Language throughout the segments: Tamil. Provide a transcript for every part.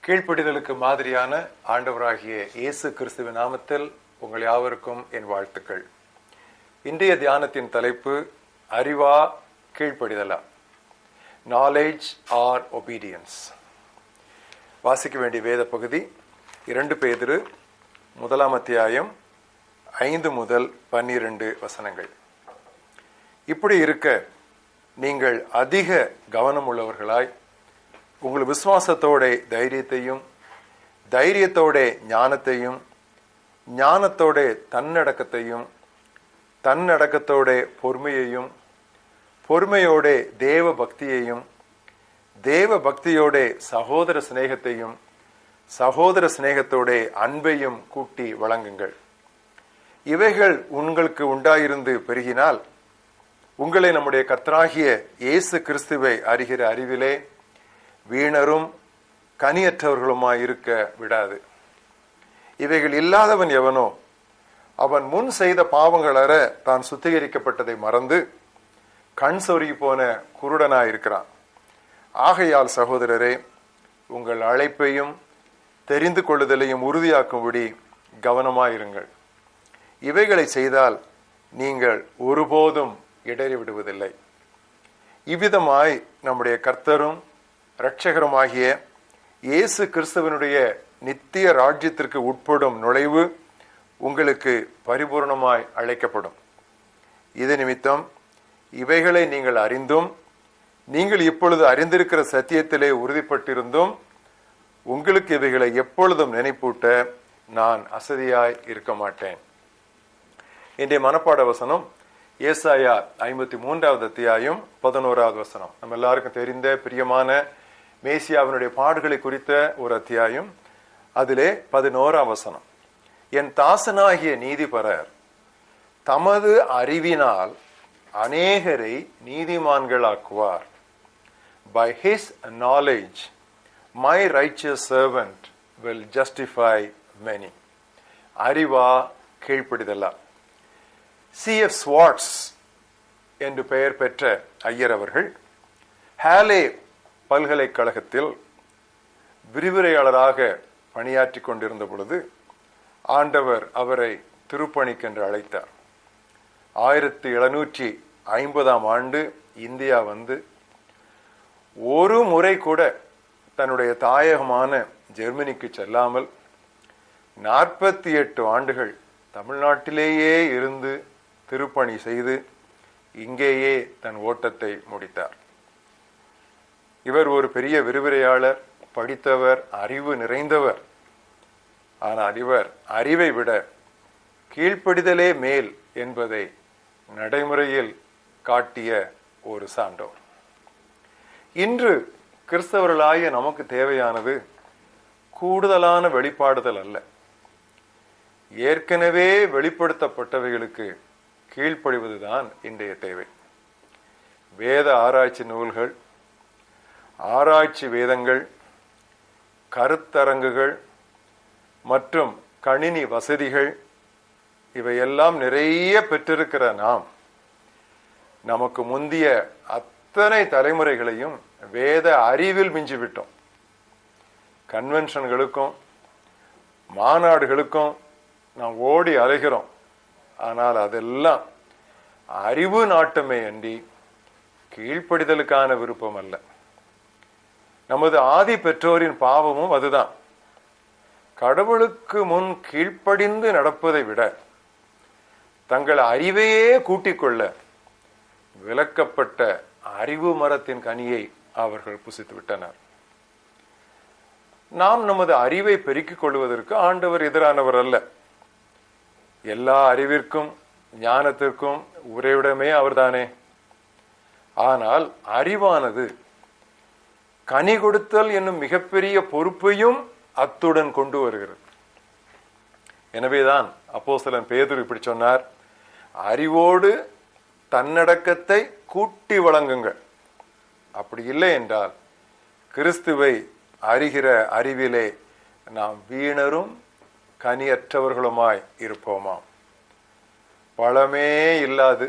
கீழ்ப்படிதலுக்கு மாதிரியான ஆண்டவராகிய இயேசு கிறிஸ்துவின் நாமத்தில் உங்கள் யாவருக்கும் என் வாழ்த்துக்கள். இன்றைய தியானத்தின் தலைப்பு அறிவா கீழ்ப்படிதலா, நாலேஜ் ஆர் ஒபீடியன்ஸ். வாசிக்க வேண்டிய வேத பகுதி 2 பேதுரு 1 அத்தியாயம் 5 முதல் 12 வசனங்கள். இப்படி இருக்க நீங்கள் அதிக கவனம் உள்ளவர்களாய் உங்கள் விசுவாசத்தோட தைரியத்தையும், தைரியத்தோட ஞானத்தையும், ஞானத்தோட தன்னடக்கத்தையும், தன்னடக்கத்தோட பொறுமையையும், பொறுமையோட தேவ பக்தியையும், தேவ பக்தியோட சகோதர சிநேகத்தையும், சகோதர சிநேகத்தோட அன்பையும் கூட்டி வழங்குங்கள். இவைகள் உங்களுக்கு உண்டாயிருந்து பெருகினால் உங்களை நம்முடைய கர்த்தராகிய இயேசு கிறிஸ்துவை அறிகிற அறிவிலே வீணரும் கனியற்றவர்களுமாய் இருக்க விடாது. இவைகள் இல்லாதவன் எவனோ அவன் முன் செய்த பாவங்கள் அற தான் சுத்திகரிக்கப்பட்டதை மறந்து கண் சொருகி போன குருடனாயிருக்கிறான். ஆகையால் சகோதரரே, உங்கள் அழைப்பையும் தெரிந்து கொள்ளுதலையும் உறுதியாக்கும்படி கவனமாயிருங்கள். இவைகளை செய்தால் நீங்கள் ஒருபோதும் இடறி விடுவதில்லை. இவ்விதமாய் நம்முடைய கர்த்தரும் இரட்சகருமாகிய இயேசு கிறிஸ்துவனுடைய நித்திய ராஜ்யத்திற்கு உட்படும் நுழைவு உங்களுக்கு பரிபூர்ணமாய் அழைக்கப்படும். இது நிமித்தம் இவைகளை நீங்கள் அறிந்தும், நீங்கள் இப்பொழுது அறிந்திருக்கிற சத்தியத்திலே உறுதிப்பட்டிருந்தும், உங்களுக்கு இவைகளை எப்பொழுதும் நினைப்பூட்ட நான் அசதியாய் இருக்க மாட்டேன். இன்றைய மனப்பாட வசனம் ஏசாயா 53 அத்தியாயம் 11 வசனம். நம்ம எல்லாருக்கும் தெரிந்த பிரியமான மேசியாவினுடைய பாடுகளை குறித்த ஒரு அத்தியாயம். அதிலே 11 வசனம், என் தாசனாகிய நீதிபரர் தமது அறிவினால் அநேகரை நீதிமான்களாக்குவார். By his knowledge my righteous servant will justify many. அறிவா கீழ்ப்படிதலா. C.F. ஸ்வார்ட்ஸ் என்று பெயர் பெற்ற ஐயர் அவர்கள் ஹாலே பல்கலைக்கழகத்தில் விரிவுரையாளராக பணியாற்றி கொண்டிருந்த பொழுது ஆண்டவர் அவரை திருப்பணிக்கென்று அழைத்தார். 1750 இந்தியா வந்து ஒரு முறை கூட தன்னுடைய தாயகமான ஜெர்மனிக்கு செல்லாமல் 48 ஆண்டுகள் தமிழ்நாட்டிலேயே இருந்து திருப்பணி செய்து இங்கேயே தன் ஓட்டத்தை முடித்தார். இவர் ஒரு பெரிய விரிவுரையாளர், படித்தவர், அறிவு நிறைந்தவர். ஆனால் இவர் அறிவை விட கீழ்ப்படிதலே மேல் என்பதை நடைமுறையில் காட்டிய ஒரு சான்றோர். இன்று கிறிஸ்தவர்களாகிய நமக்கு தேவையானது கூடுதலான வெளிப்பாடுதல் அல்ல, ஏற்கனவே வெளிப்படுத்தப்பட்டவைகளுக்கு கீழ்ப்படிவதுதான் இன்றைய தேவை. வேத ஆராய்ச்சி நூல்கள், ஆராய்ச்சி வேதங்கள், கருத்தரங்குகள் மற்றும் கணினி வசதிகள் இவையெல்லாம் நிறைய பெற்றிருக்கிற நாம் நமக்கு முந்திய அத்தனை தலைமுறைகளையும் வேத அறிவில் மிஞ்சிவிட்டோம். கன்வென்ஷன்களுக்கும் மாநாடுகளுக்கும் நாம் ஓடி அலைகிறோம். ஆனால் அதெல்லாம் அறிவு நாட்டமே அன்றி கீழ்ப்படிதலுக்கான விருப்பம் அல்ல. நமது ஆதி பெற்றோரின் பாவமும் அதுதான். கடவுளுக்கு முன் கீழ்ப்படிந்து நடப்பதை விட தங்கள் அறிவையே கூட்டிக் கொள்ள விலக்கப்பட்ட அறிவு மரத்தின் கனியை அவர்கள் புசித்து விட்டனர். நாம் நமது அறிவை பெருக்கிக் கொள்வதற்கு ஆண்டவர் எதிரானவர் அல்ல. எல்லா அறிவிற்கும் ஞானத்திற்கும் உறைவிடமே அவர்தானே. ஆனால் அறிவானது கனி கொடுத்தல் என்னும் மிகப்பெரிய பொறுப்பையும் அத்துடன் கொண்டு வருகிறது. எனவேதான் அப்போஸ்தலன் பேதுரு இப்படி சொன்னார், அறிவோடு தன்னடக்கத்தை கூட்டி வழங்குங்கள். அப்படி இல்லை என்றால் கிறிஸ்துவை அறிகிற அறிவிலே நாம் வீணரும் கனியற்றவர்களுமாய் இருப்போமாம். பழமே இல்லாது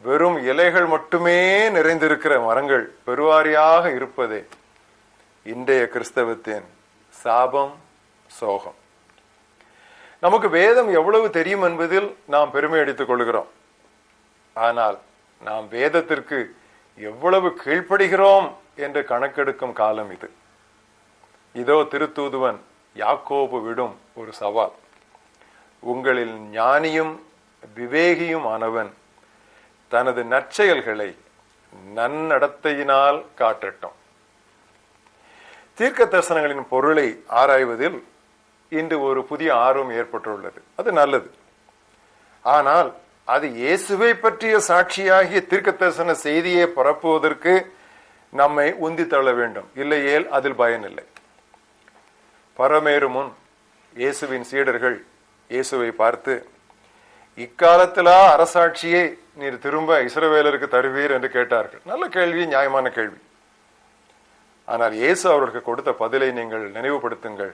வெறும் இலைகள் மட்டுமே நிறைந்திருக்கிற மரங்கள் பெருவாரியாக இருப்பதே இன்றைய கிறிஸ்தவத்தின் சாபம், சோகம். நமக்கு வேதம் எவ்வளவு தெரியும் என்பதில் நாம் பெருமை அடித்துக் கொள்கிறோம். ஆனால் நாம் வேதத்திற்கு எவ்வளவு கீழ்ப்படுகிறோம் என்று கணக்கெடுக்கும் காலம் இது. இதோ திருத்தூதுவன் யாக்கோபு விடும் ஒரு சவால். உங்களில் ஞானியும் விவேகியும் ஆனவன் தனது நற்செயல்களை நன்னடத்தையினால் காட்டட்டும். தீர்க்க தரிசனங்களின் பொருளை ஆராய்வதில் இன்று ஒரு புதிய ஆர்வம் ஏற்பட்டுள்ளது. அது நல்லது. ஆனால் அது இயேசுவை பற்றிய சாட்சியாகிய தீர்க்க தரிசன செய்தியை பரப்புவதற்கு நம்மை உந்தி தள்ள வேண்டும். இல்லையேல் அதில் பயனில்லை. பரமேறு முன் இயேசுவின் சீடர்கள் இயேசுவை பார்த்து, இக்காலத்திலா அரசாட்சியை நீர் திரும்ப இஸ்ரவேலருக்கு தருவீர் என்று கேட்டார்கள். நல்ல கேள்வி, நியாயமான கேள்வி. ஆனால் இயேசு அவர்களுக்கு கொடுத்த பதிலை நீங்கள் நினைவுபடுத்துங்கள்.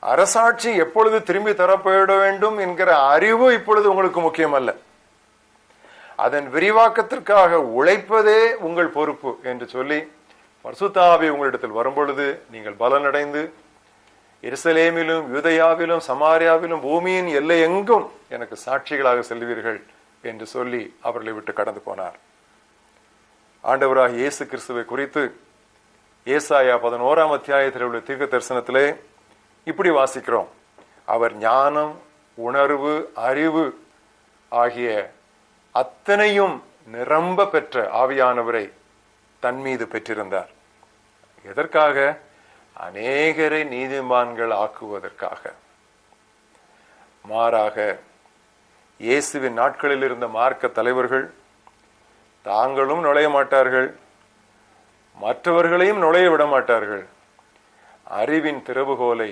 அரசாட்சி எப்பொழுது திரும்பி தரப்பட வேண்டும் என்கிற அறிவு இப்பொழுது உங்களுக்கு முக்கியம் அல்ல. அதன் விரிவாக்கத்திற்காக உழைப்பதே உங்கள் பொறுப்பு என்று சொல்லி, பரிசுத்த ஆவி உங்களிடத்தில் வரும்பொழுது நீங்கள் பலனடைந்து எருசலேமிலும் யூதேயாவிலும் சமாரியாவிலும் பூமியின் எல்லை எங்கும் எனக்கு சாட்சிகளாக செல்வீர்கள் என்று சொல்லி அவர்களை விட்டு கடந்து போனார். ஆண்டவராக இயேசு கிறிஸ்துவை குறித்து ஏசாயா 11ஆம் அத்தியாயத்தில் உள்ள தீர்க்க தரிசனத்திலே இப்படி வாசிக்கிறோம். அவர் ஞானம், உணர்வு, அறிவு ஆகிய அத்தனையும் நிரம்ப பெற்ற ஆவியானவரை தன் மீது பெற்றிருந்தார். எதற்காக? அநேகரை நீதிமான்கள் ஆக்குவதற்காக. மாறாக இயேசுவின் நாட்களில் இருந்த மார்க்க தலைவர்கள் தாங்களும் நுழைய மாட்டார்கள், மற்றவர்களையும் நுழைய விட மாட்டார்கள். அறிவின் திறவுகோலை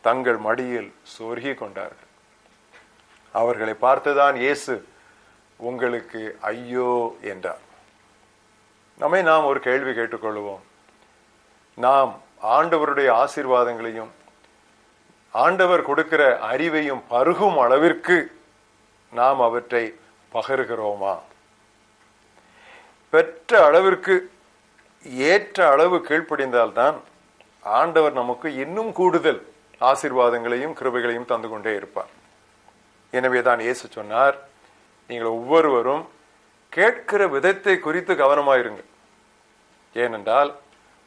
தங்கள் மடியில் சொருகி கொண்டார்கள். அவர்களை பார்த்துதான் இயேசு உங்களுக்கு ஐயோ என்றார். நாம் ஒரு கேள்வி கேட்டுக்கொள்வோம். நாம் ஆண்டவருடைய ஆசீர்வாதங்களையும் ஆண்டவர் கொடுக்கிற அறிவையும் பருகும் அளவிற்கு நாம் அவற்றை பகருகிறோமா? பெற்ற அளவிற்கு ஏற்ற அளவு கீழ்ப்படிந்தால்தான் ஆண்டவர் நமக்கு இன்னும் கூடுதல் ஆசீர்வாதங்களையும் கிருபைகளையும் தந்து கொண்டே இருப்பார். எனவேதான் இயேசு சொன்னார், நீங்கள் ஒவ்வொருவரும் கேட்கிற விதத்தை குறித்து கவனமாயிருங்கள். ஏனென்றால்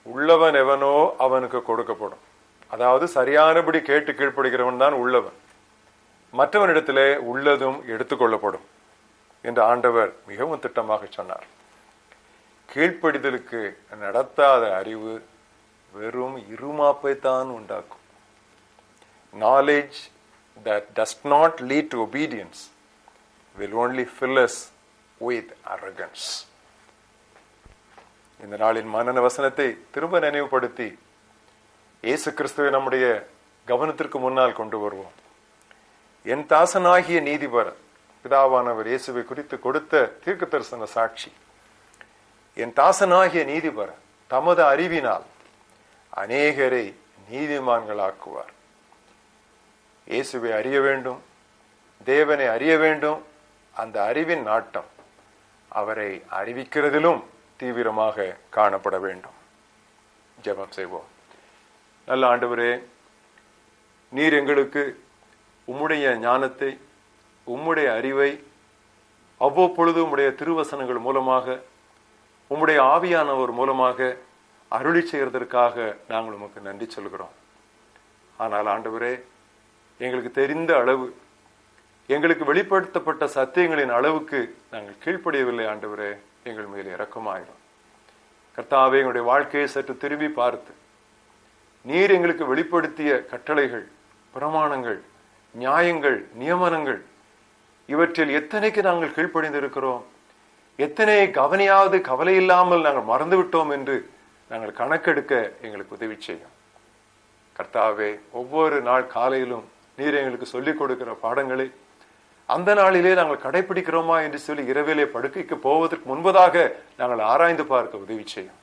உள்ளவன் எவனோ அவனுக்கு கொடுக்கப்படும். அதாவது சரியானபடி கேட்டு கீழ்ப்படுகிறவன் தான் உள்ளவன். மற்றவனிடத்திலே உள்ளதும் எடுத்துக்கொள்ளப்படும் என்று ஆண்டவர் மிகவும் திட்டமாக சொன்னார். கீழ்ப்படிதலுக்கு நடத்தாத அறிவு வெறும் இருமாப்பை தான் உண்டாக்கும். Knowledge that does not lead to obedience will only fill us with arrogance. இந்த நாளின் மனன வசனத்தை திரும்ப நினைவுபடுத்தி இயேசு கிறிஸ்துவை நம்முடைய கவனத்திற்கு முன்னால் கொண்டு வருவோம். என் தாசனாகிய நீதிபர் பிதாவானவர் இயேசுவை குறித்து கொடுத்த தீர்க்க தரிசன சாட்சி. என் தாசனாகிய நீதிபர் தமது அறிவினால் அநேகரை நீதிமான்களாக்குவார். இயேசுவை அறிய வேண்டும், தேவனை அறிய வேண்டும். அந்த அறிவின் நாட்டம் அவரை அறிவிக்கிறதிலும் தீவிரமாக காணப்பட வேண்டும். ஜெபம் செய்வோம். நல்ல ஆண்டவரே, நீர் எங்களுக்கு உம்முடைய ஞானத்தை, உம்முடைய அறிவை அவ்வப்பொழுது உம்முடைய திருவசனங்கள் மூலமாக, உம்முடைய ஆவியானவர் மூலமாக அருளி செய்கிறதற்காக நாங்கள் உமக்கு நன்றி சொல்கிறோம். ஆனால் ஆண்டவரே, எங்களுக்கு தெரிந்த அளவு, எங்களுக்கு வெளிப்படுத்தப்பட்ட சத்தியங்களின் அளவுக்கு நாங்கள் கீழ்ப்படியவில்லை. ஆண்டவரே, எங்கள் மேல் இரக்கமாயிரும். கர்த்தாவே, எங்களுடைய வாழ்க்கையை சற்று திரும்பி பார்த்து நீர் எங்களுக்கு வெளிப்படுத்திய கட்டளைகள், பிரமாணங்கள், நியாயங்கள், நியமனங்கள் இவற்றில் எத்தனைக்கு நாங்கள் கீழ்ப்படிந்திருக்கிறோம், எத்தனை கவனியாவது கவலை இல்லாமல் நாங்கள் மறந்துவிட்டோம் என்று நாங்கள் கணக்கெடுக்க எங்களுக்கு உதவி செய்யும். கர்த்தாவே, ஒவ்வொரு நாள் காலையிலும் நீர் எங்களுக்கு சொல்லிக் கொடுக்கிற பாடங்களை அந்த நாளிலே நாங்கள் கடைபிடிக்கிறோமா என்று சொல்லி இரவிலே படுக்கைக்கு போவதற்கு முன்பதாக நாங்கள் ஆராய்ந்து பார்க்க உதவி செய்யும்.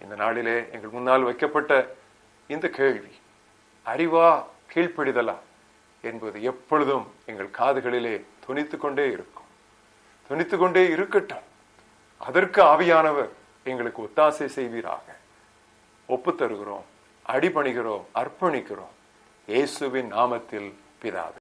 இந்த நாளிலே எங்கள் முன்னால் வைக்கப்பட்ட இந்த கேள்வி, அறிவா கீழ்ப்படிதலா என்பது எப்பொழுதும் எங்கள் காதுகளிலே துணித்துக் கொண்டே இருக்கும், துணித்துக் கொண்டே இருக்கட்டும். அதற்கு ஆவியானவர் எங்களுக்கு ஒத்தாசை செய்வீராக. ஒப்பு தருகிறோம், அடிபணிகிறோம், அர்ப்பணிக்கிறோம். இயேசுவின் நாமத்தில் பிதாவே.